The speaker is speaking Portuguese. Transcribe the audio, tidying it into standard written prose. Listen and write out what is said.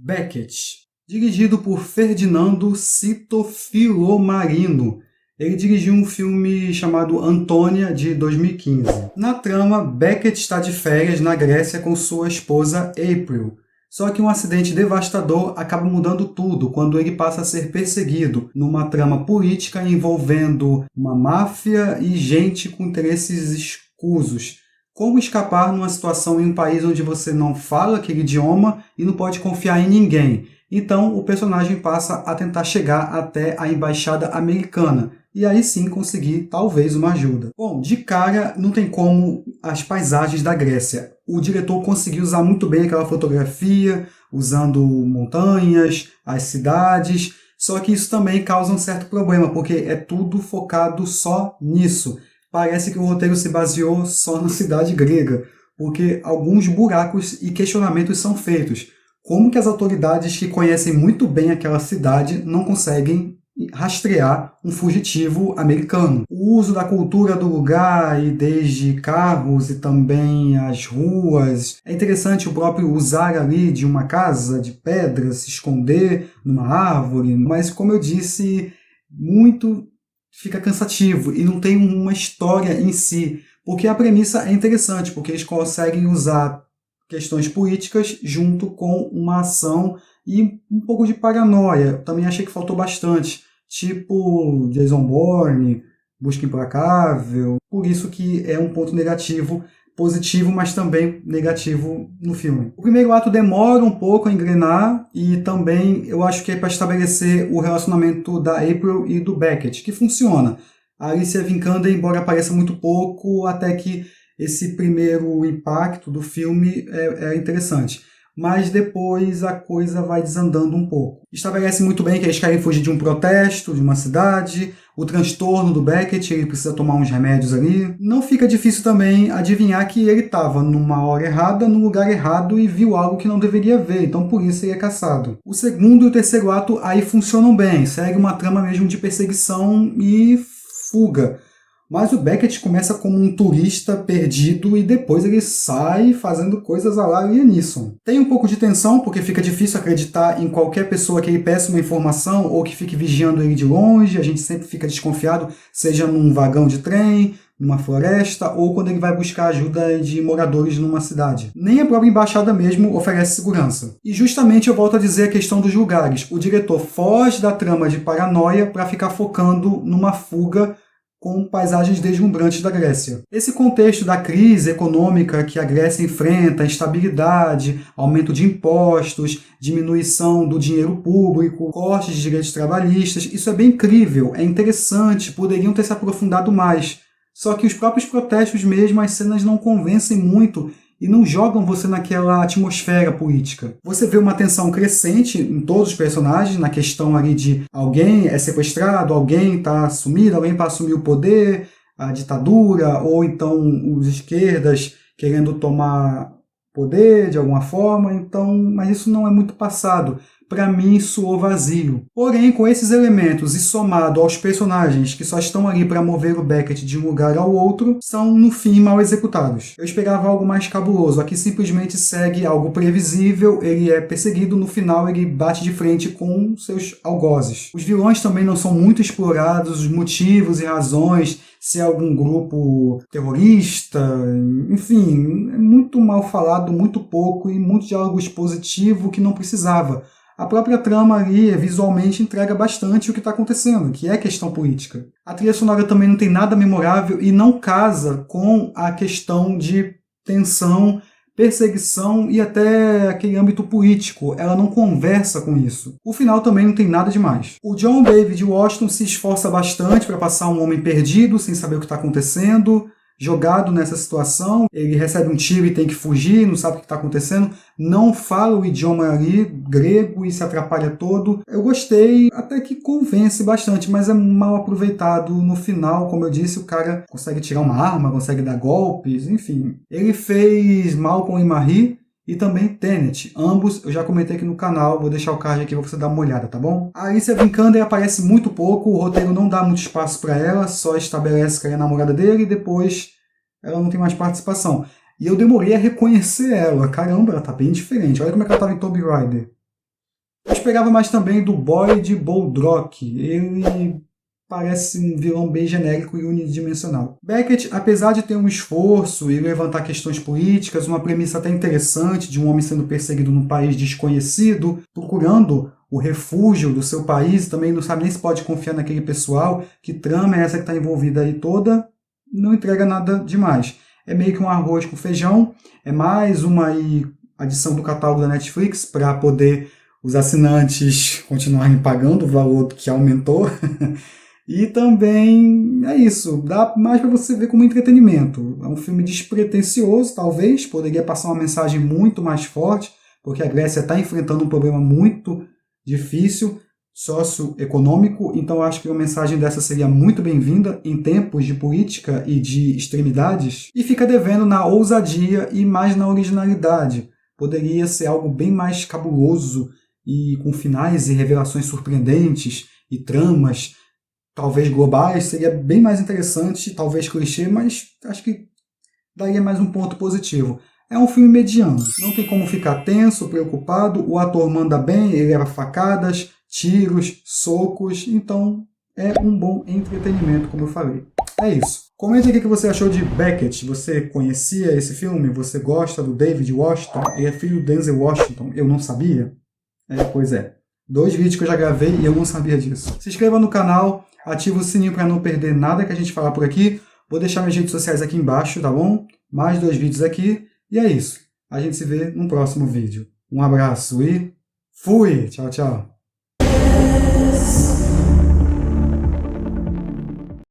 Beckett, dirigido por Ferdinando Cito Filomarino. Ele dirigiu um filme chamado Antônia, de 2015. Na trama, Beckett está de férias na Grécia com sua esposa April. Só que um acidente devastador acaba mudando tudo quando ele passa a ser perseguido numa trama política envolvendo uma máfia e gente com interesses escusos. Como escapar numa situação em um país onde você não fala aquele idioma e não pode confiar em ninguém? Então, o personagem passa a tentar chegar até a embaixada americana e aí sim conseguir talvez uma ajuda. Bom, de cara não tem como as paisagens da Grécia. O diretor conseguiu usar muito bem aquela fotografia, usando montanhas, as cidades, só que isso também causa um certo problema, porque é tudo focado só nisso. Parece que o roteiro se baseou só na cidade grega, porque alguns buracos e questionamentos são feitos. Como que as autoridades que conhecem muito bem aquela cidade não conseguem rastrear um fugitivo americano? O uso da cultura do lugar, e desde carros e também as ruas. É interessante o próprio usar ali de uma casa de pedra, se esconder numa árvore, mas como eu disse, muito fica cansativo e não tem uma história em si, porque a premissa é interessante, porque eles conseguem usar questões políticas junto com uma ação e um pouco de paranoia. Também achei que faltou bastante, tipo Jason Bourne, Busca Implacável, por isso que é um ponto negativo, positivo, mas também negativo no filme. O primeiro ato demora um pouco a engrenar e também eu acho que é para estabelecer o relacionamento da April e do Beckett, que funciona. A Alicia Vikander, embora apareça muito pouco, até que esse primeiro impacto do filme é interessante. Mas depois a coisa vai desandando um pouco. Estabelece muito bem que eles querem fugir de um protesto, de uma cidade, o transtorno do Beckett, ele precisa tomar uns remédios ali. Não fica difícil também adivinhar que ele estava numa hora errada, no lugar errado e viu algo que não deveria ver, então por isso ele é caçado. O segundo e o terceiro ato aí funcionam bem, segue uma trama mesmo de perseguição e fuga. Mas o Beckett começa como um turista perdido e depois ele sai fazendo coisas à la Liam Neeson. Tem um pouco de tensão, porque fica difícil acreditar em qualquer pessoa que ele peça uma informação ou que fique vigiando ele de longe. A gente sempre fica desconfiado, seja num vagão de trem, numa floresta, ou quando ele vai buscar ajuda de moradores numa cidade. Nem a própria embaixada mesmo oferece segurança. E justamente eu volto a dizer a questão dos lugares. O diretor foge da trama de paranoia para ficar focando numa fuga com paisagens deslumbrantes da Grécia. Esse contexto da crise econômica que a Grécia enfrenta, instabilidade, aumento de impostos, diminuição do dinheiro público, cortes de direitos trabalhistas, isso é bem incrível, é interessante, poderiam ter se aprofundado mais. Só que os próprios protestos mesmo, as cenas não convencem muito e não jogam você naquela atmosfera política. Você vê uma tensão crescente em todos os personagens, na questão ali de alguém é sequestrado, alguém está sumido, alguém para assumir o poder, a ditadura, ou então os esquerdas querendo tomar poder de alguma forma, então, mas isso não é muito passado. Para mim, soou vazio. Porém, com esses elementos e somado aos personagens que só estão ali para mover o Beckett de um lugar ao outro, são, no fim, mal executados. Eu esperava algo mais cabuloso. Aqui simplesmente segue algo previsível, ele é perseguido, no final ele bate de frente com seus algozes. Os vilões também não são muito explorados, os motivos e razões, se é algum grupo terrorista, enfim, é muito mal falado, muito pouco e muito diálogo expositivo que não precisava. A própria trama ali visualmente entrega bastante o que está acontecendo, que é questão política. A trilha sonora também não tem nada memorável e não casa com a questão de tensão, perseguição e até aquele âmbito político. Ela não conversa com isso. O final também não tem nada demais. O John David Washington se esforça bastante para passar um homem perdido, sem saber o que está acontecendo, jogado nessa situação, ele recebe um tiro e tem que fugir, não sabe o que está acontecendo, não fala o idioma ali, grego, e se atrapalha todo. Eu gostei, até que convence bastante, mas é mal aproveitado no final. Como eu disse, o cara consegue tirar uma arma, consegue dar golpes, enfim. Ele fez Malcolm e Marie e também Tenet. Ambos eu já comentei aqui no canal, vou deixar o card aqui para você dar uma olhada, tá bom? A Alicia Vikander aparece muito pouco, o roteiro não dá muito espaço para ela, só estabelece que ela é namorada dele e depois ela não tem mais participação. E eu demorei a reconhecer ela. Caramba, ela tá bem diferente. Olha como é que ela tava em Tomb Raider. Eu esperava mais também do Boyd Boldrock. Ele parece um vilão bem genérico e unidimensional. Beckett, apesar de ter um esforço e levantar questões políticas, uma premissa até interessante de um homem sendo perseguido num país desconhecido, procurando o refúgio do seu país, também não sabe nem se pode confiar naquele pessoal, que trama é essa que está envolvida aí toda, não entrega nada demais. É meio que um arroz com feijão, é mais uma adição do catálogo da Netflix para poder os assinantes continuarem pagando o valor que aumentou. E também é isso, dá mais para você ver como entretenimento. É um filme despretensioso, talvez, poderia passar uma mensagem muito mais forte, porque a Grécia está enfrentando um problema muito difícil, socioeconômico, então acho que uma mensagem dessa seria muito bem-vinda em tempos de política e de extremidades, e fica devendo na ousadia e mais na originalidade. Poderia ser algo bem mais cabuloso e com finais e revelações surpreendentes e tramas talvez globais, seria bem mais interessante, talvez clichê, mas acho que daria mais um ponto positivo. É um filme mediano, não tem como ficar tenso, preocupado, o ator manda bem, ele leva facadas, tiros, socos, então é um bom entretenimento, como eu falei. É isso. Comente aqui o que você achou de Beckett. Você conhecia esse filme? Você gosta do David Washington? Ele é filho do Denzel Washington, eu não sabia? Pois é. 2 vídeos que eu já gravei e eu não sabia disso. Se inscreva no canal, ativa o sininho para não perder nada que a gente falar por aqui. Vou deixar minhas redes sociais aqui embaixo, tá bom? Mais 2 vídeos aqui. E é isso. A gente se vê no próximo vídeo. Um abraço e fui! Tchau, tchau!